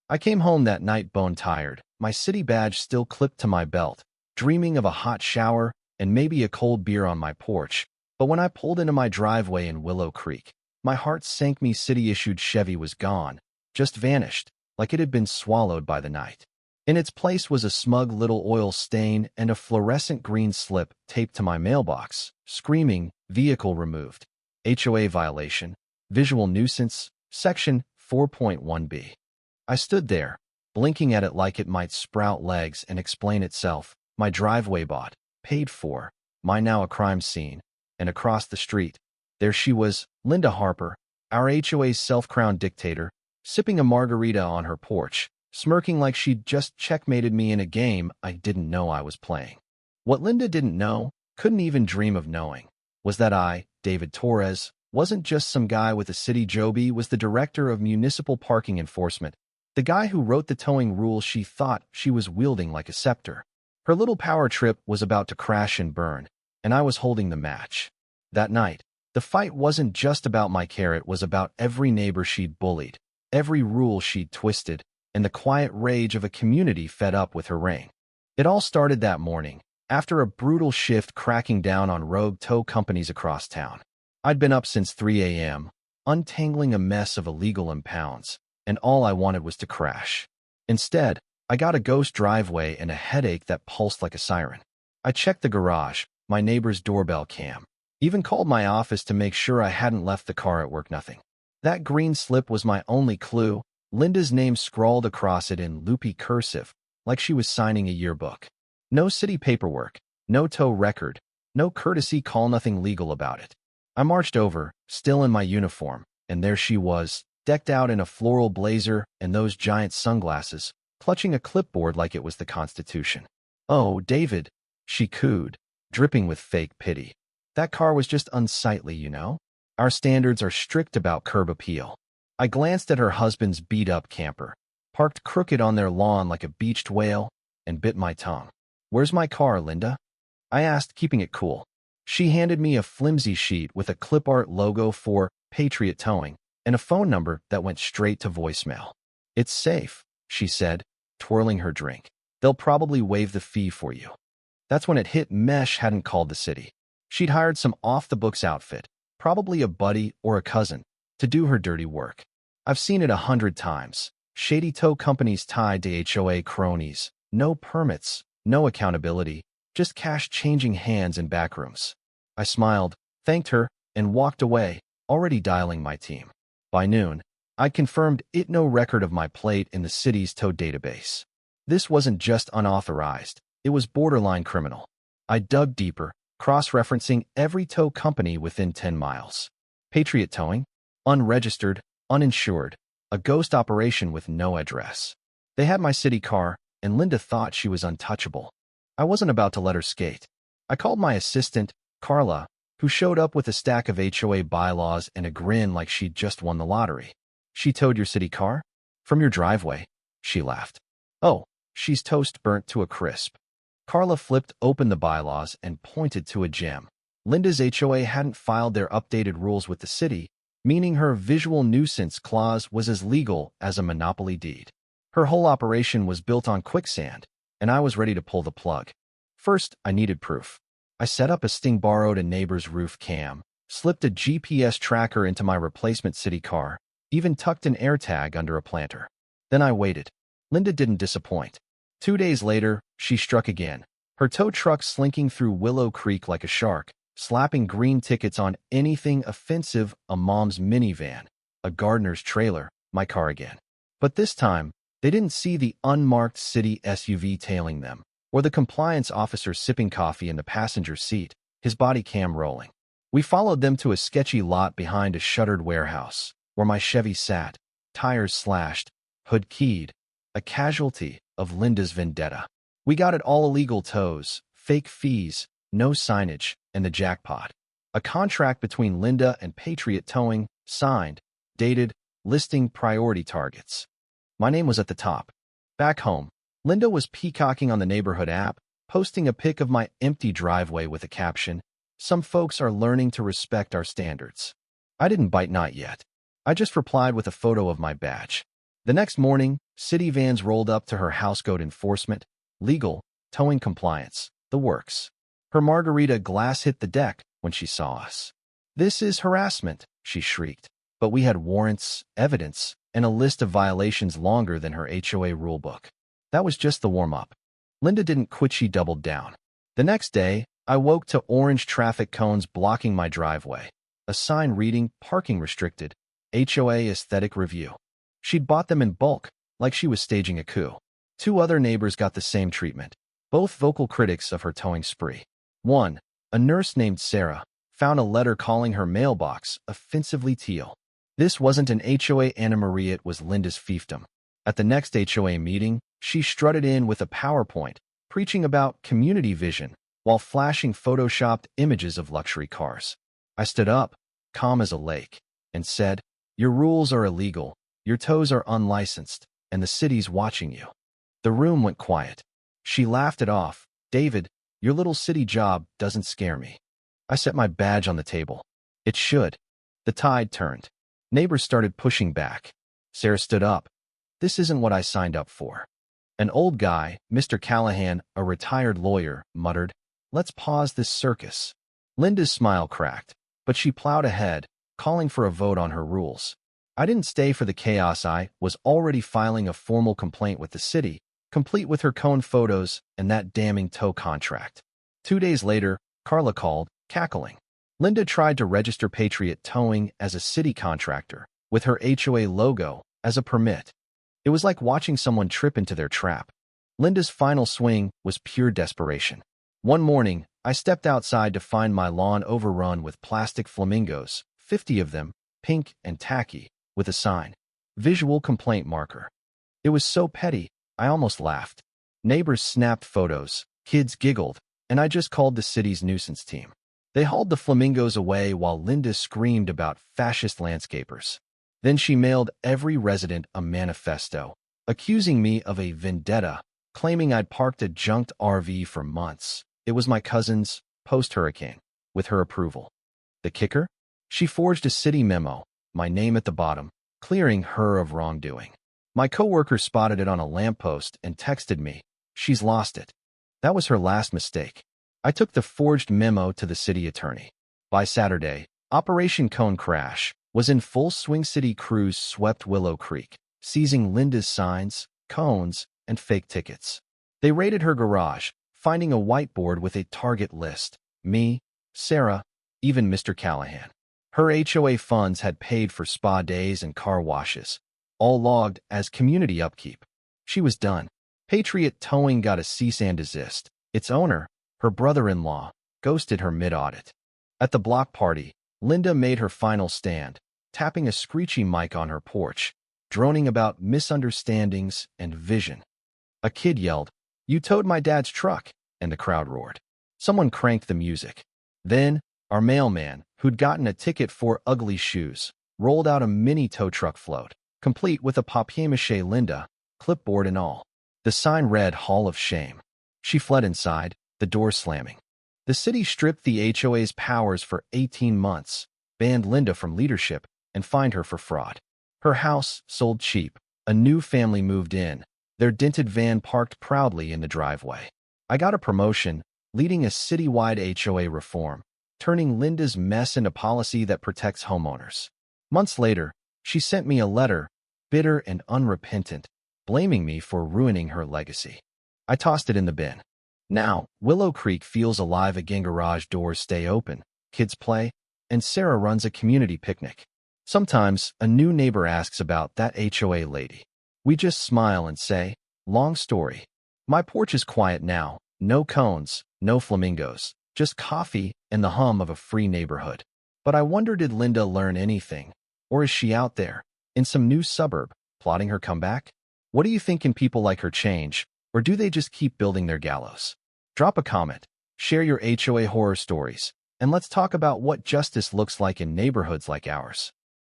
I came home that night bone-tired, my city badge still clipped to my belt, dreaming of a hot shower and maybe a cold beer on my porch. But when I pulled into my driveway in Willow Creek, my heart sank. Me city-issued Chevy was gone, just vanished, like it had been swallowed by the night. In its place was a smug little oil stain and a fluorescent green slip taped to my mailbox, screaming, "Vehicle removed. HOA violation. Visual nuisance. Section 4.1b." I stood there, blinking at it like it might sprout legs and explain itself. My driveway bought, paid for, mine now a crime scene. And across the street, there she was, Linda Harper, our HOA's self-crowned dictator, sipping a margarita on her porch, smirking like she'd just checkmated me in a game I didn't know I was playing. What Linda didn't know, couldn't even dream of knowing, was that I, David Torres, wasn't just some guy with a city job. Was the director of municipal parking enforcement, the guy who wrote the towing rules she thought she was wielding like a scepter. Her little power trip was about to crash and burn, and I was holding the match. That night, the fight wasn't just about my car. It was about every neighbor she'd bullied, every rule she'd twisted, and the quiet rage of a community fed up with her reign. It all started that morning, after a brutal shift cracking down on rogue tow companies across town. I'd been up since 3 a.m., untangling a mess of illegal impounds, and all I wanted was to crash. Instead, I got a ghost driveway and a headache that pulsed like a siren. I checked the garage, my neighbor's doorbell cam, even called my office to make sure I hadn't left the car at work. Nothing. That green slip was my only clue, Linda's name scrawled across it in loopy cursive, like she was signing a yearbook. No city paperwork, no tow record, no courtesy call, nothing legal about it. I marched over, still in my uniform, and there she was, decked out in a floral blazer and those giant sunglasses, clutching a clipboard like it was the Constitution. "Oh, David," she cooed, dripping with fake pity. "That car was just unsightly, you know? Our standards are strict about curb appeal." I glanced at her husband's beat-up camper, parked crooked on their lawn like a beached whale, and bit my tongue. "Where's my car, Linda?" I asked, keeping it cool. She handed me a flimsy sheet with a clip art logo for Patriot Towing and a phone number that went straight to voicemail. "It's safe," she said, twirling her drink. "They'll probably waive the fee for you." That's when it hit. Mesh hadn't called the city. She'd hired some off-the-books outfit, probably a buddy or a cousin, to do her dirty work. I've seen it 100 times. Shady tow companies tied to HOA cronies. No permits, no accountability, just cash changing hands in backrooms. I smiled, thanked her, and walked away, already dialing my team. By noon, I'd confirmed no record of my plate in the city's tow database. This wasn't just unauthorized, it was borderline criminal. I dug deeper, cross-referencing every tow company within 10 miles. Patriot Towing? Unregistered, uninsured, a ghost operation with no address. They had my city car, and Linda thought she was untouchable. I wasn't about to let her skate. I called my assistant, Carla, who showed up with a stack of HOA bylaws and a grin like she'd just won the lottery. "She towed your city car? From your driveway?" She laughed. "Oh, she's toast burnt to a crisp." Carla flipped open the bylaws and pointed to a gem. Linda's HOA hadn't filed their updated rules with the city, meaning her visual nuisance clause was as legal as a monopoly deed. Her whole operation was built on quicksand, and I was ready to pull the plug. First, I needed proof. I set up a sting, borrowed a neighbor's roof cam, slipped a GPS tracker into my replacement city car, even tucked an AirTag under a planter. Then I waited. Linda didn't disappoint. 2 days later, she struck again, her tow truck slinking through Willow Creek like a shark, slapping green tickets on anything offensive: a mom's minivan, a gardener's trailer, my car again. But this time, they didn't see the unmarked city SUV tailing them, or the compliance officer sipping coffee in the passenger seat, his body cam rolling. We followed them to a sketchy lot behind a shuttered warehouse, where my Chevy sat, tires slashed, hood keyed, a casualty of Linda's vendetta. We got it all: illegal tows, fake fees, no signage, and the jackpot. A contract between Linda and Patriot Towing, signed, dated, listing priority targets. My name was at the top. Back home, Linda was peacocking on the neighborhood app, posting a pic of my empty driveway with a caption, "Some folks are learning to respect our standards." I didn't bite, not yet. I just replied with a photo of my badge. The next morning, city vans rolled up to her house code enforcement, legal, towing compliance, the works. Her margarita glass hit the deck when she saw us. "This is harassment," she shrieked. But we had warrants, evidence, and a list of violations longer than her HOA rulebook. That was just the warm-up. Linda didn't quit, she doubled down. The next day, I woke to orange traffic cones blocking my driveway, a sign reading, "Parking restricted, HOA aesthetic review." She'd bought them in bulk, like she was staging a coup. Two other neighbors got the same treatment, both vocal critics of her towing spree. One, a nurse named Sarah, found a letter calling her mailbox offensively teal. This wasn't an HOA Anna Marie, it was Linda's fiefdom. At the next HOA meeting, she strutted in with a PowerPoint, preaching about community vision, while flashing photoshopped images of luxury cars. I stood up, calm as a lake, and said, "Your rules are illegal, your tows are unlicensed, and the city's watching you." The room went quiet. She laughed it off. "David, your little city job doesn't scare me." I set my badge on the table. "It should." The tide turned. Neighbors started pushing back. Sarah stood up. "This isn't what I signed up for." An old guy, Mr. Callahan, a retired lawyer, muttered, "Let's pause this circus." Linda's smile cracked, but she plowed ahead, calling for a vote on her rules. I didn't stay for the chaos. I was already filing a formal complaint with the city, complete with her cone photos and that damning tow contract. 2 days later, Carla called, cackling. Linda tried to register Patriot Towing as a city contractor, with her HOA logo as a permit. It was like watching someone trip into their trap. Linda's final swing was pure desperation. One morning, I stepped outside to find my lawn overrun with plastic flamingos, 50 of them, pink and tacky, with a sign, "Visual complaint marker." It was so petty, I almost laughed. Neighbors snapped photos, kids giggled, and I just called the city's nuisance team. They hauled the flamingos away while Linda screamed about fascist landscapers. Then she mailed every resident a manifesto, accusing me of a vendetta, claiming I'd parked a junked RV for months. It was my cousin's, post-hurricane, with her approval. The kicker? She forged a city memo, my name at the bottom, clearing her of wrongdoing. My coworker spotted it on a lamppost and texted me, "She's lost it." That was her last mistake. I took the forged memo to the city attorney. By Saturday, Operation Cone Crash was in full swing. City crews swept Willow Creek, seizing Linda's signs, cones, and fake tickets. They raided her garage, finding a whiteboard with a target list. Me, Sarah, even Mr. Callahan. Her HOA funds had paid for spa days and car washes, all logged as community upkeep. She was done. Patriot Towing got a cease and desist. Its owner, her brother-in-law, ghosted her mid-audit. At the block party, Linda made her final stand, tapping a screechy mic on her porch, droning about misunderstandings and vision. A kid yelled, "You towed my dad's truck," and the crowd roared. Someone cranked the music. Then, our mailman, who'd gotten a ticket for ugly shoes, rolled out a mini tow truck float, complete with a papier-mâché Linda, clipboard and all. The sign read Hall of Shame. She fled inside, the door slamming. The city stripped the HOA's powers for 18 months, banned Linda from leadership, and fined her for fraud. Her house sold cheap. A new family moved in, their dented van parked proudly in the driveway. I got a promotion, leading a citywide HOA reform, turning Linda's mess into policy that protects homeowners. Months later, she sent me a letter, bitter and unrepentant, blaming me for ruining her legacy. I tossed it in the bin. Now, Willow Creek feels alive again. Garage doors stay open, kids play, and Sarah runs a community picnic. Sometimes, a new neighbor asks about that HOA lady. We just smile and say, "Long story." My porch is quiet now, no cones, no flamingos, just coffee and the hum of a free neighborhood. But I wonder, did Linda learn anything? Or is she out there, in some new suburb, plotting her comeback? What do you think? Can people like her change, or do they just keep building their gallows? Drop a comment, share your HOA horror stories, and let's talk about what justice looks like in neighborhoods like ours.